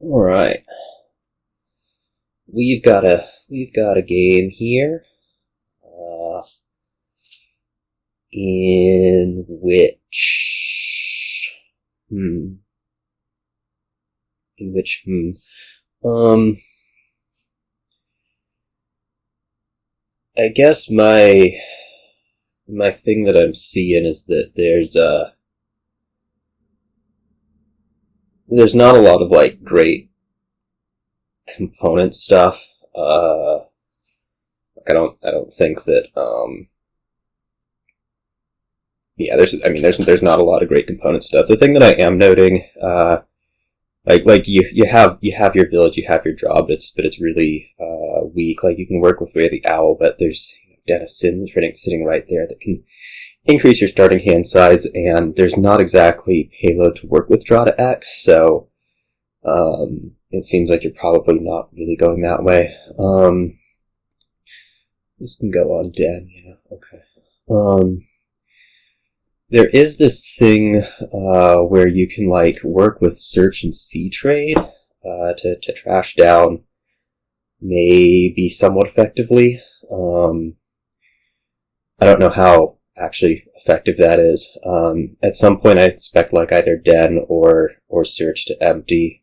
All right, we've got a game here, in which I guess my thing that I'm seeing is that there's not a lot of like great component stuff. I don't think that there's not a lot of great component stuff. The thing that I am noting, like you have your village, you have your draw, but it's really weak. Like you can work with Way of the Owl, but there's Den of Sin sitting right there that can increase your starting hand size, and there's not exactly payload to work with draw to X, so it seems like you're probably not really going that way. This can go on Den, yeah, okay. There is this thing where you can like work with search and sea trade to trash down maybe somewhat effectively. I don't know how actually effective that is. At some point I expect like either Den or search to empty.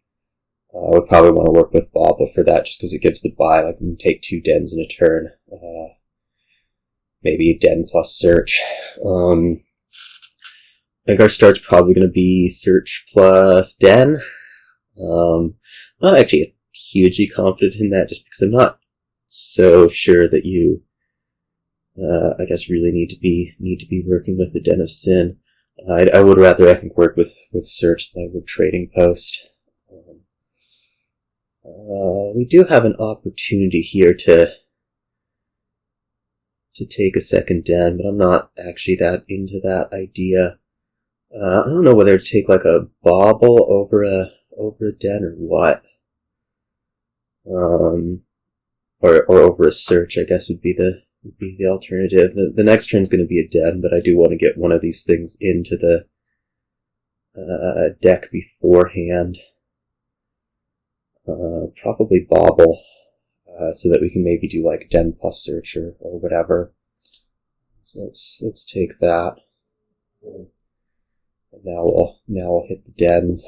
I would probably want to work with Bauble for that just because it gives the buy, like you can take 2 Dens in a turn. Maybe Den plus search. I think our start's probably going to be search plus Den. I'm not actually hugely confident in that just because I'm not so sure that you I guess really need to be working with the Den of Sin. I would rather, I think, work with search than I would trading post. We do have an opportunity here to take a second Den, but I'm not actually that into that idea. I don't know whether to take like a Bauble over a Den or what. Or over a search, I guess would be the alternative. The next turn's going to be a Den, but I do want to get one of these things into the deck beforehand. Probably Bauble, so that we can maybe do like Den plus search or whatever. So let's take that. And now we'll hit the Dens.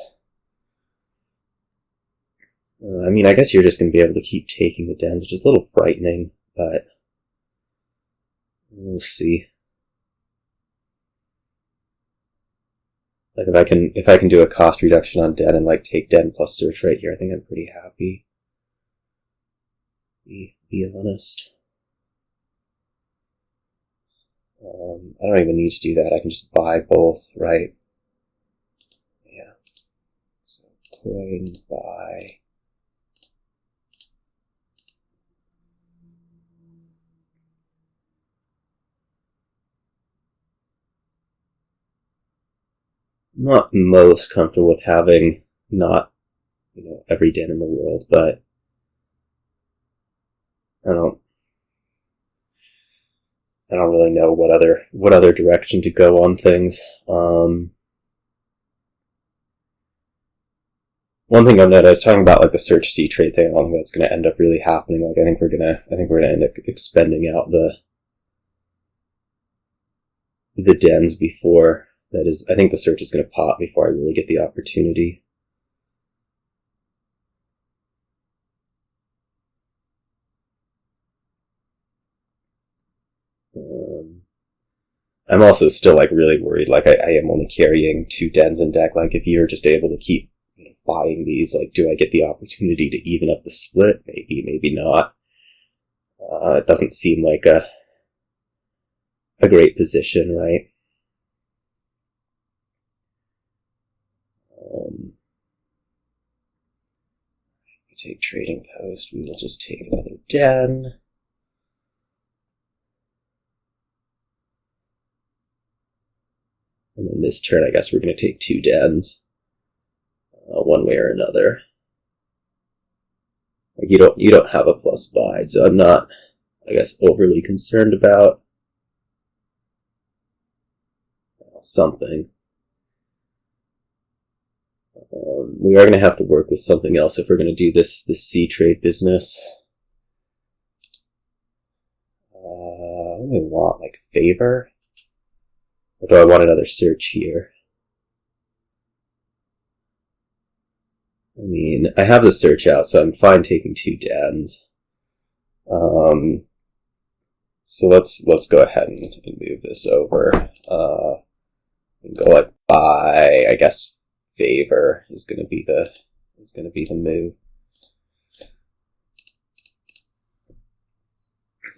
I guess you're just going to be able to keep taking the Dens, which is a little frightening, but we'll see. Like if I can do a cost reduction on Den and like take Den plus search right here, I think I'm pretty happy. Be honest. I don't even need to do that. I can just buy both, right? Yeah. So coin buy. I'm not most comfortable with having not, every Den in the world, but I don't really know what other direction to go on things. One thing on that, I was talking about like the search C trade thing. I don't think that's going to end up really happening. Like I think we're gonna end up expending out the Dens before. That is, I think the search is going to pop before I really get the opportunity. I'm also still like really worried. Like I am only carrying 2 Dens in deck. Like if you're just able to keep buying these, like do I get the opportunity to even up the split? Maybe, maybe not. It doesn't seem like a great position, right? We take trading post. We will just take another Den. And then this turn, I guess we're going to take 2 Dens, one way or another. Like you don't have a plus buy, so I'm not, I guess, overly concerned about something. We are going to have to work with something else if we're going to do this sea trade business. What do I want? Like favor? Or do I want another search here? I mean, I have the search out, so I'm fine taking 2 dens. So let's go ahead and move this over. And go like buy. I guess favor is going to be the move.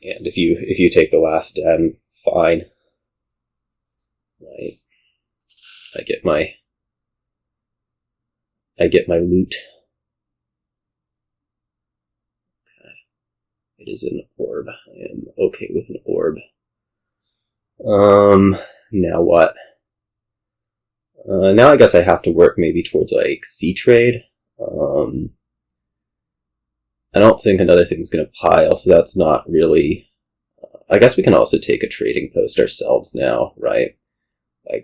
And if you take the last den, fine. Right. I get my loot. Okay. It is an orb. I am okay with an orb. Now what? Now I guess I have to work maybe towards like sea trade. I don't think another thing's gonna pile, so that's not really... I guess we can also take a trading post ourselves now, right?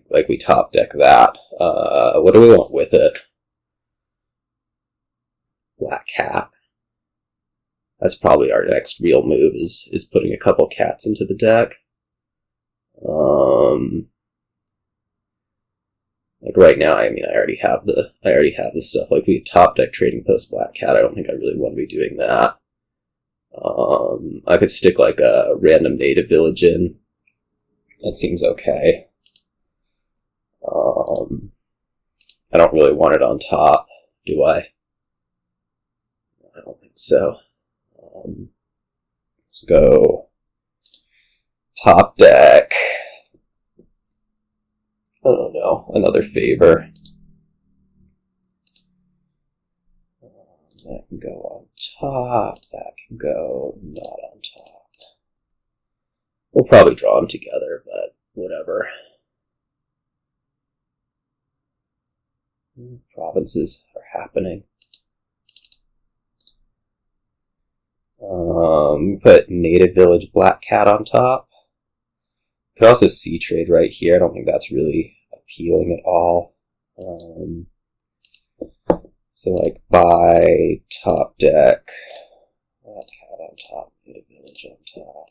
Like we top deck that. What do we want with it? Black cat. That's probably our next real move, is putting a couple cats into the deck. Like right now, I mean, I already have the stuff. Like we top deck trading post black cat. I don't think I really want to be doing that. I could stick like a random native village in. That seems okay. I don't really want it on top, do I? I don't think so. Let's go top deck. I don't know, another favor. That can go on top, that can go not on top. We'll probably draw them together, but whatever. Provinces are happening. Put native village black cat on top. Could also sea trade right here. I don't think that's really appealing at all. So like buy top deck, black cat on top, native village on top.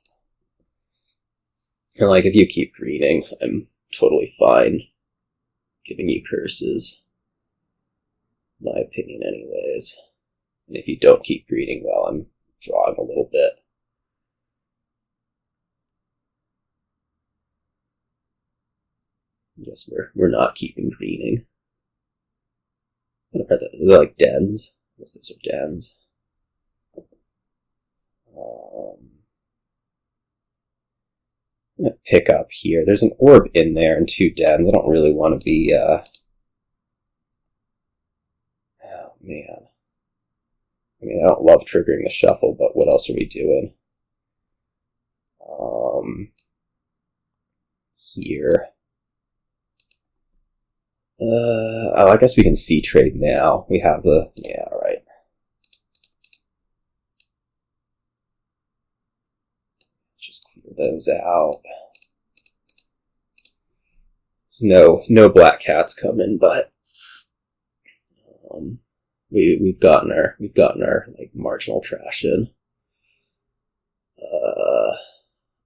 And like if you keep greening, I'm totally fine giving you curses. My opinion anyways. And if you don't keep greening, well, I'm drawing a little bit. I guess we're not keeping greening. What are those? Are they like dens? I guess those are dens. I'm gonna pick up here. There's an orb in there and 2 dens. I don't really want to be oh man. I mean, I don't love triggering the shuffle, but what else are we doing? Here. Oh, I guess we can sea trade now. We have the... Yeah, right. Just clear those out. No black cats coming, but we've gotten our like marginal trash in.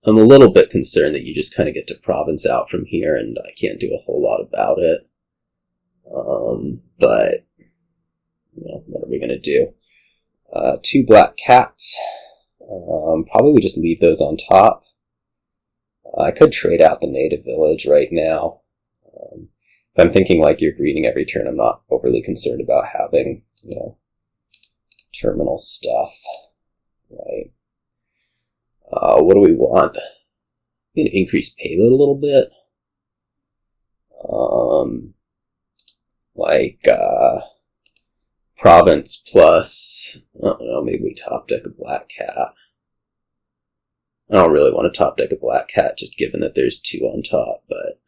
I'm a little bit concerned that you just kind of get to province out from here, and I can't do a whole lot about it. But you know, what are we gonna do? 2 black cats. Probably we just leave those on top. I could trade out the native village right now. But I'm thinking like you're greening every turn. I'm not overly concerned about having, you know, terminal stuff, right? What do we want? We can increase payload a little bit. Like province plus, I don't know, maybe we top deck a black cat. I don't really want to top deck a black cat just given that there's 2 on top, but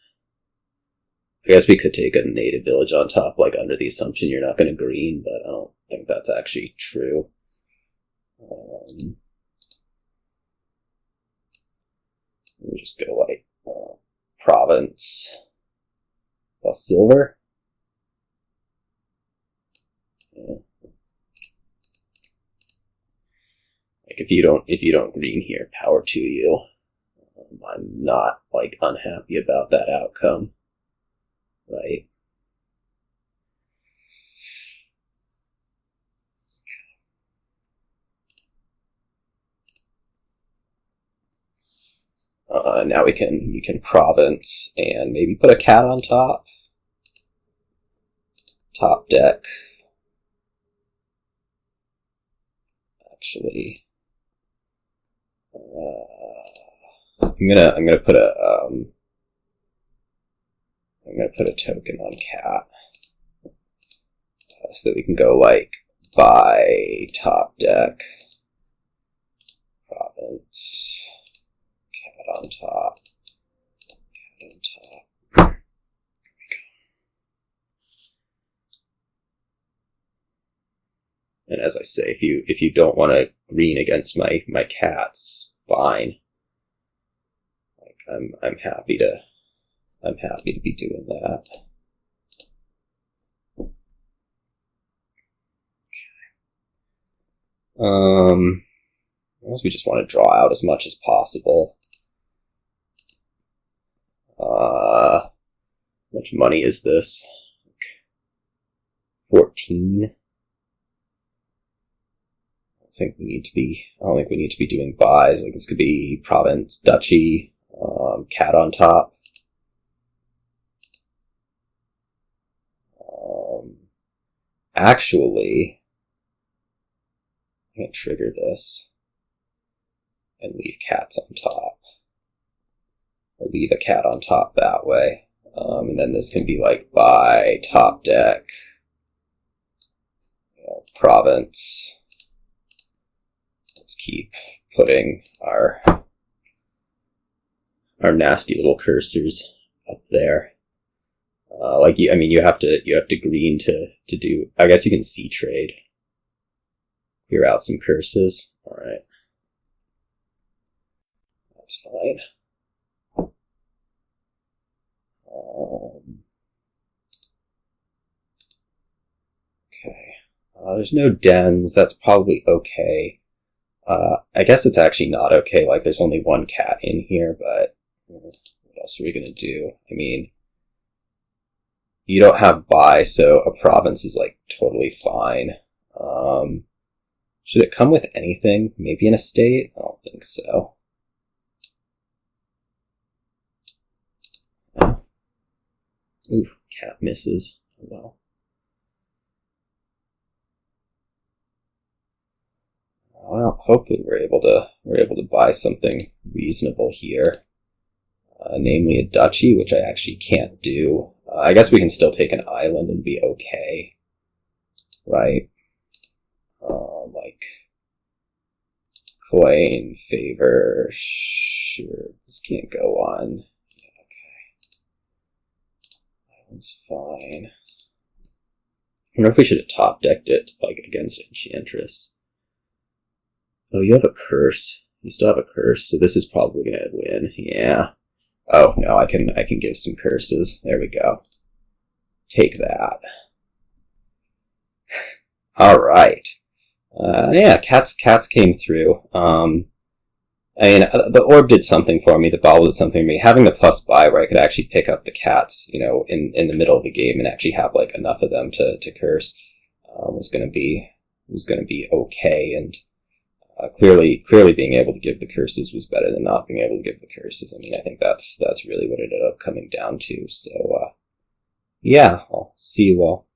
I guess we could take a native village on top, like under the assumption you're not going to green, but I don't think that's actually true. Let me just go like province plus silver. Like if you don't green here, power to you. I'm not like unhappy about that outcome, right? Now we can province and maybe put a cat on top. Top deck. Actually, I'm gonna put a token on cat so that we can go like by top deck, province, cat on top, cat on top. And as I say, if you don't want to green against my cats, fine. Like I'm happy to be doing that. Okay. I guess we just want to draw out as much as possible. How much money is this? 14. I don't think we need to be doing buys. Like this could be province, duchy, cat on top. Actually, I'm gonna trigger this and leave cats on top. Or leave a cat on top that way. And then this can be like by top deck, province. Let's keep putting our nasty little cursors up there. You have to green to do. I guess you can C trade. Clear out some curses. All right, that's fine. Okay. There's no dens. That's probably okay. I guess it's actually not okay. Like, there's only one cat in here, but what else are we gonna do? I mean, you don't have buy, so a province is like totally fine. Should it come with anything? Maybe an estate? I don't think so. Ooh, cat misses. Oh well. Well, hopefully we're able to buy something reasonable here, namely a duchy, which I actually can't do. I guess we can still take an island and be okay, right? Like coin, favor, sure. This can't go on. Yeah, okay, island's fine. I wonder if we should have top decked it like against Enchantress. Oh, you have a curse. You still have a curse, so this is probably gonna win. Yeah. Oh no, I can give some curses. There we go. Take that. All right. Yeah, cats came through. The orb did something for me. The Bauble did something for me. Having the plus buy where I could actually pick up the cats, in the middle of the game and actually have like enough of them to curse, was gonna be okay. And clearly being able to give the curses was better than not being able to give the curses. I mean, I think that's really what it ended up coming down to. So, yeah, I'll see you all.